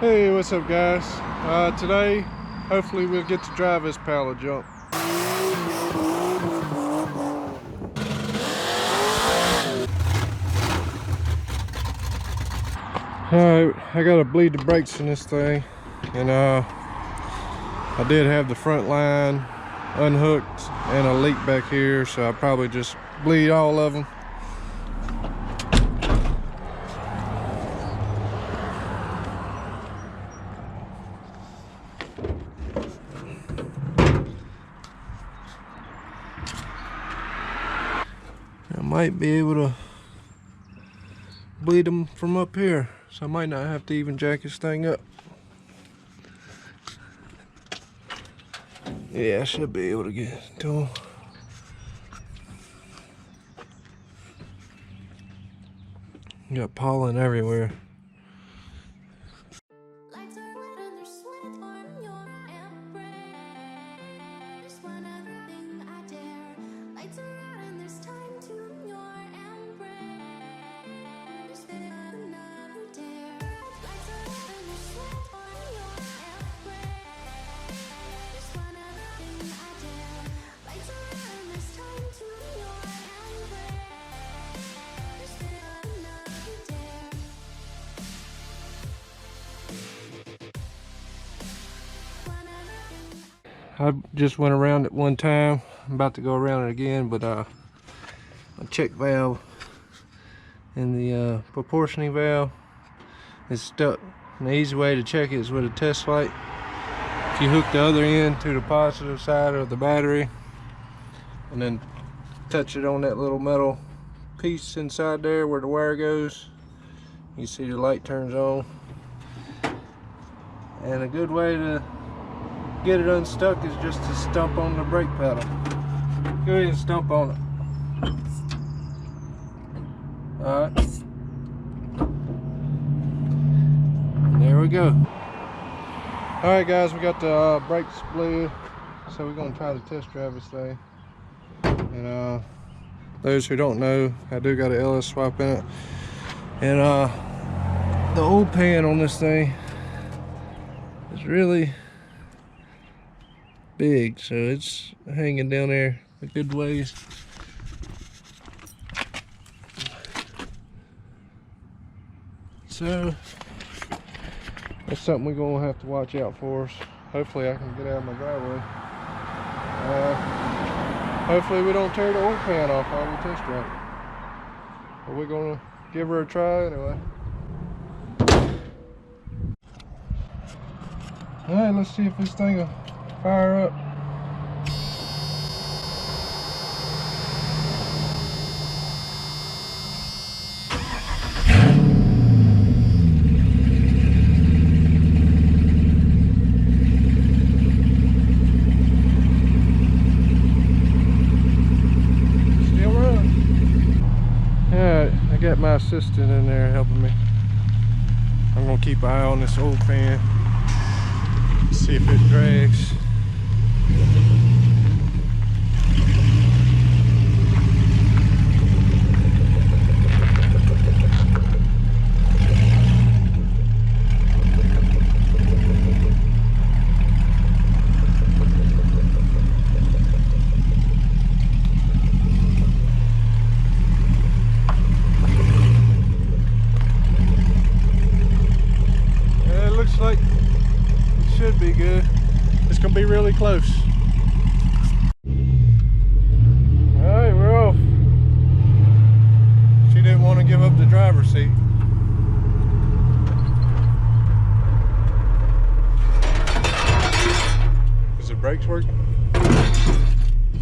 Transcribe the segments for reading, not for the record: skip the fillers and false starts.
Hey, what's up guys? Today, hopefully we'll get to drive this pile of junk. Alright, I gotta bleed the brakes in this thing. And I did have the front line unhooked and a leak back here, so I'll probably just bleed all of them. I might be able to bleed them from up here, so I might not have to even jack this thing up. Yeah, I should be able to get to them. Got pollen everywhere. I just went around it one time. I'm about to go around it again, but my check valve and the proportioning valve is stuck. And the easy way to check it is with a test light. If you hook the other end to the positive side of the battery and then touch it on that little metal piece inside there where the wire goes, you see the light turns on. And a good way to get it unstuck is just to stump on the brake pedal. Go ahead and stump on it. Alright. There we go. Alright guys, we got the brakes bleed, so we're going to try to test drive this thing. And those who don't know, I do got an LS swap in it. And the oil pan on this thing is really big, so it's hanging down there a good ways. So that's something we're gonna have to watch out for. Hopefully I can get out of my driveway. Hopefully we don't tear the oil pan off while we test drive it. But we're gonna give her a try anyway. Alright, let's see if this thing will fire up. Still running. Alright, I got my assistant in there helping me. I'm gonna keep an eye on this oil pan. See if it drags. It looks like it should be good. It's gonna be really close. Alright, we're off. She didn't want to give up the driver's seat. Is the brakes working?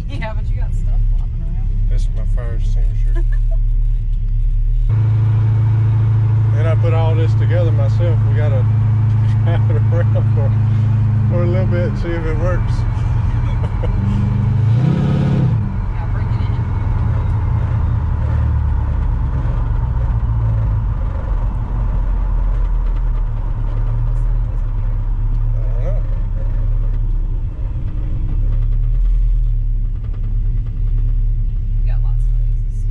Yeah, but you got stuff flopping around. That's my fire extinguisher. And I put all this together myself. We gotta drive it around for a little bit and see if it works. Yeah, bring it in. I don't know. You got lots of places.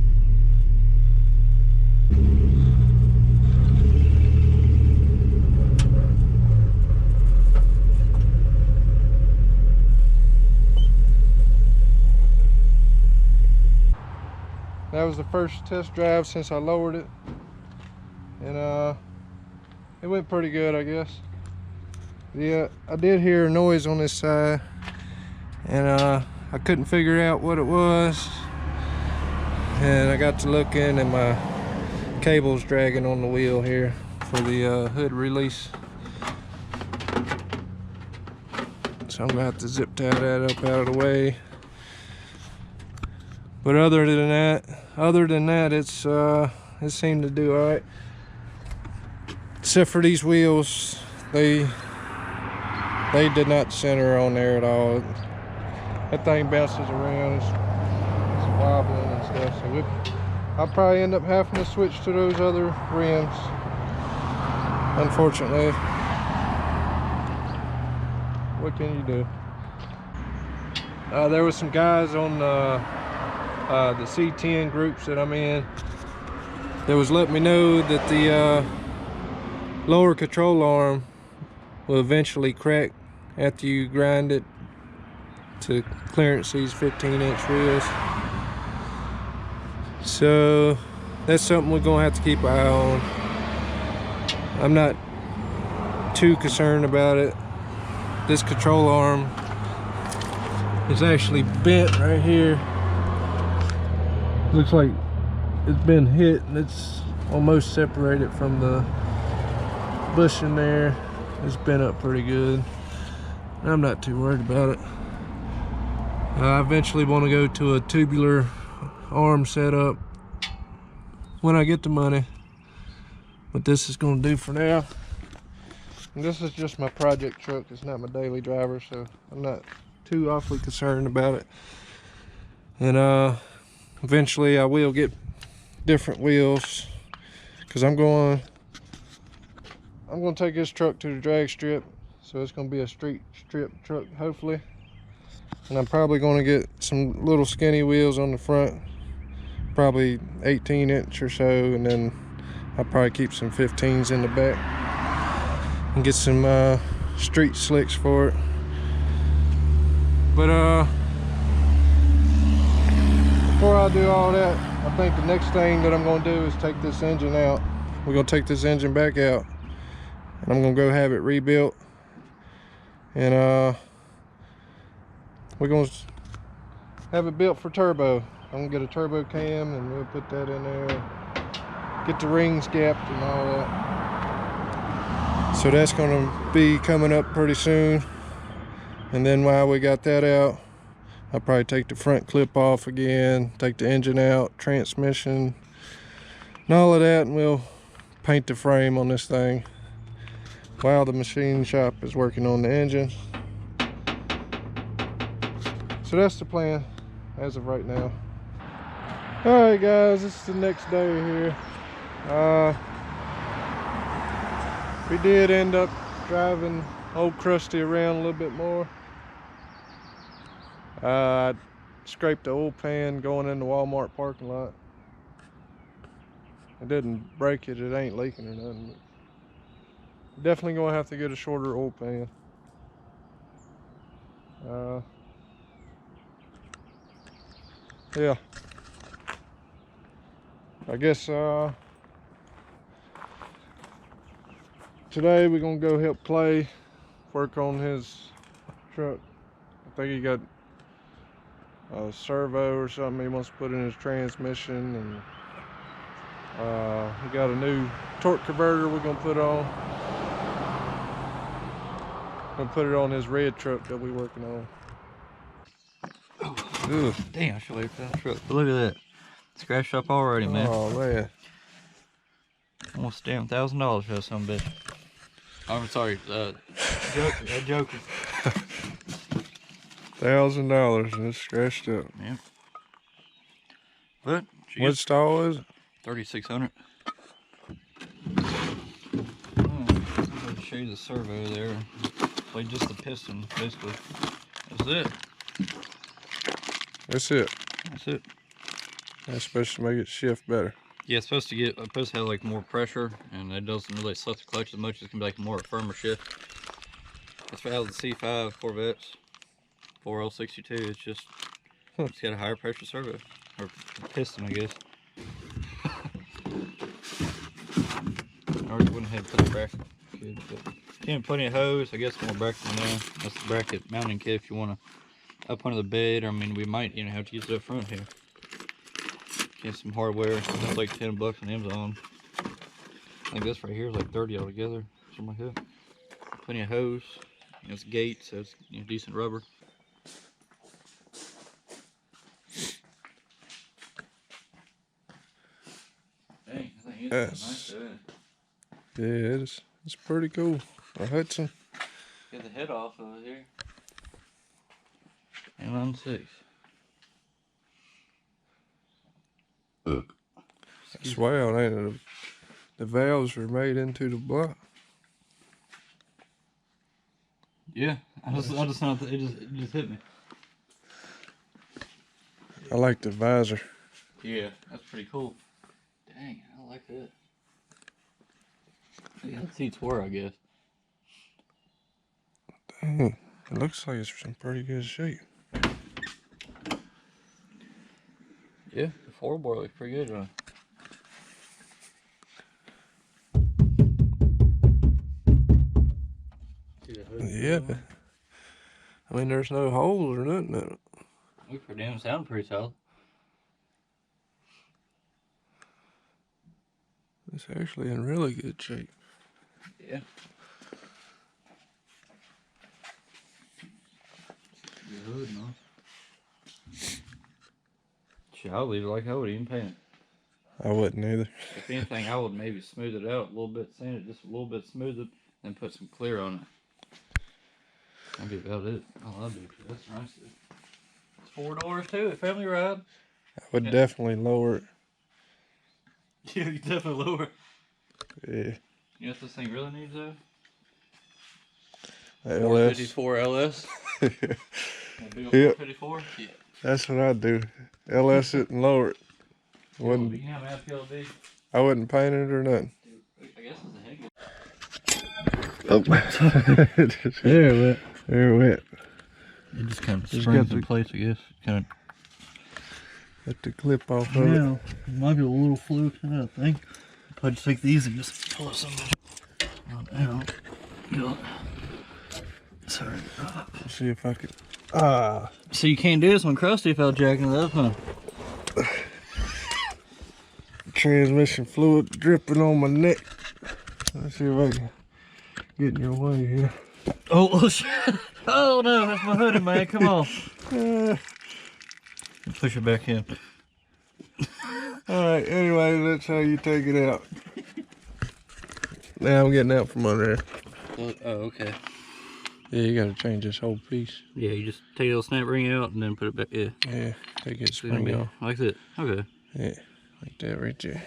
was the first test drive since I lowered it, and it went pretty good, I guess. Yeah, I did hear a noise on this side, and I couldn't figure out what it was, and I got to looking, and my cable's dragging on the wheel here for the hood release. So I'm gonna have to zip tie that up out of the way. But other than that, it seemed to do all right. Except for these wheels, they did not center on there at all. That thing bounces around, it's wobbling and stuff. So I'll probably end up having to switch to those other rims, unfortunately. What can you do? There was some guys on the C10 groups that I'm in that was letting me know that the lower control arm will eventually crack after you grind it to clearance these 15-inch wheels. So that's something we're gonna have to keep an eye on. I'm not too concerned about it. This control arm is actually bent right here. Looks like it's been hit and it's almost separated from the bushing there. It's bent up pretty good. I'm not too worried about it. I eventually want to go to a tubular arm setup when I get the money. But this is going to do for now. And this is just my project truck. It's not my daily driver, so I'm not too awfully concerned about it. And eventually I will get different wheels, because I'm going to take this truck to the drag strip, so it's going to be a street strip truck hopefully. And I'm probably going to get some little skinny wheels on the front, probably 18-inch or so, and then I'll probably keep some 15s in the back and get some street slicks for it. But before I do all that, I think the next thing that I'm going to do is take this engine out. We're going to take this engine back out, and I'm going to go have it rebuilt, and we're going to have it built for turbo. I'm going to get a turbo cam and we'll put that in there, get the rings gapped and all that. So that's going to be coming up pretty soon. And then while we got that out, I'll probably take the front clip off again, take the engine out, transmission, and all of that, and we'll paint the frame on this thing while the machine shop is working on the engine. So that's the plan as of right now. Alright guys, this is the next day here. We did end up driving old Krusty around a little bit more. I scraped the oil pan going in the Walmart parking lot. I didn't break it, it ain't leaking or nothing. But definitely gonna have to get a shorter oil pan. Yeah. I guess today we're gonna go help Clay work on his truck. I think he got a servo or something he wants to put in his transmission, and he got a new torque converter we're gonna put on. Gonna put it on his red truck that we're working on. Ooh, damn, I should wait for that truck. But look at that. Scratched up already, man. Oh man. Almost damn $1,000 for some bitch. I'm sorry, joking, I'm joking. $1,000 and it's scratched up. Yeah. But what stall is it? 3600. I'm gonna show you the servo there. Like just the piston, basically. That's it. That's it. That's it. That's supposed to make it shift better. Yeah, it's supposed to have like more pressure, and it doesn't really suck the clutch as much. It's gonna be like more firmer shift. That's for out of the C5 Corvettes, 4L62. It's just it's got a higher pressure servo or piston, I guess. already went ahead and put the bracket. Good, but came with plenty of hose. I guess more bracket in there. That's the bracket mounting kit if you want to up under the bed. I mean, we might have to use it up front here. Get some hardware. It's like $10 on Amazon. I think this right here is like 30 altogether, something like that. Plenty of hose. It's gate, so it's decent rubber. Dang, I think it's nice doing it. Yeah, it's pretty cool. A Hudson. Get the head off of it here. And on 6. Swell, ain't it? The valves are made into the block. Yeah, I just not. It just hit me. I like the visor. Yeah, that's pretty cool. Dang, I like that. Yeah, the seats were, I guess. Dang, it looks like it's in pretty good shape. Yeah, the floorboard looks pretty good, huh? Yeah. I mean, there's no holes or nothing in it. Looks pretty damn sound pretty solid. It's actually in really good shape. Yeah. Good, no? Shit, I'll leave it like I would even paint it. I wouldn't either. If anything, I would maybe smooth it out a little bit, sand it just a little bit, smooth it, then put some clear on it. That'd be about it. Oh, that'd be good. That's nice. It's 4 doors too, a family ride. I would definitely lower it. Yeah, you definitely lower. Yeah. You know what this thing really needs though? The 454 LS. Yep. 454? Yeah. That's what I'd do. LS it and lower it. Wouldn't, You know how mad PLB? I wouldn't paint it or nothing. I guess it's a head. Oh. There it went. There it went. It just kind of Just springs got in the- place, I guess. Kind of. Let the clip off of it. Now, it might be a little fluke in it, I think. I'll just take these and just pull some out. Go. Sorry. Let's see if I could. So you can't do this one crusty without jacking it up, huh? Transmission fluid dripping on my neck. Let's see if I can get in your way here. Oh shit! Oh no, that's my hoodie, man. Come on. Push it back in. Alright, anyway, that's how you take it out. Now I'm getting out from under there. Oh, okay. Yeah, you gotta change this whole piece. Yeah, you just take a little snap ring out and then put it back. Yeah. Yeah, take it spring off. Like that. Okay. Yeah, like that right there.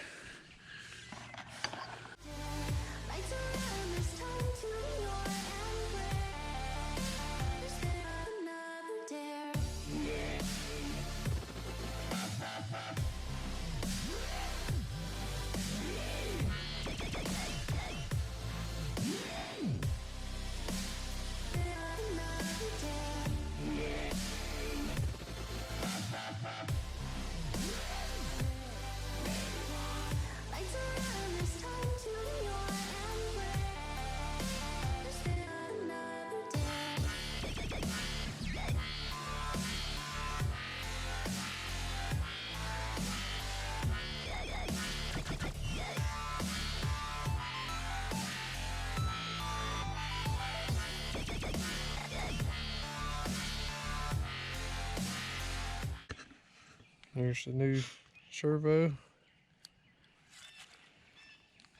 There's the new servo.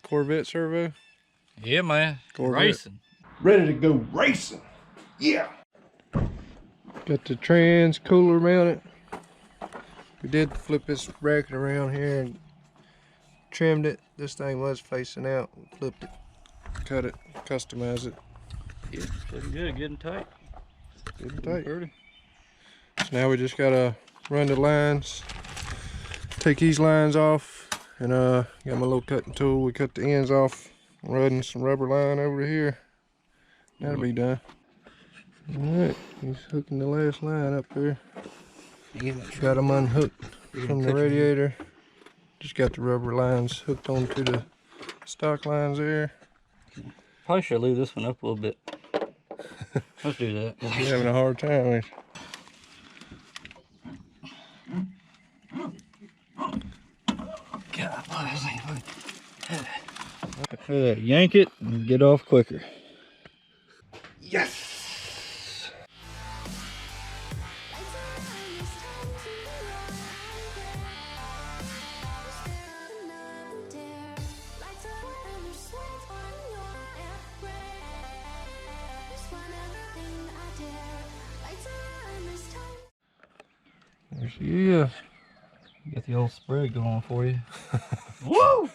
Corvette servo. Yeah, man. Corvette. Racing. Ready to go racing. Yeah. Got the trans cooler mounted. We did flip this bracket around here and trimmed it. This thing was facing out. Flipped it, cut it, customized it. Yeah, looking good, getting tight. Good and tight. Pretty. So now we just gotta run the lines, take these lines off, and got my little cutting tool. We cut the ends off, running some rubber line over here. That'll be done. Alright, he's hooking the last line up there. Got them unhooked from the radiator. Just got the rubber lines hooked onto the stock lines there. Probably should leave this one up a little bit. Let's do that. You're having a hard time, ain't you? God, look at that. Yank it and get off quicker. Yes! There she is. Get the old spread going for you. Woo!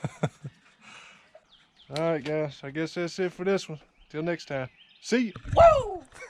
Alright guys, I guess that's it for this one. Till next time. See you. Woo!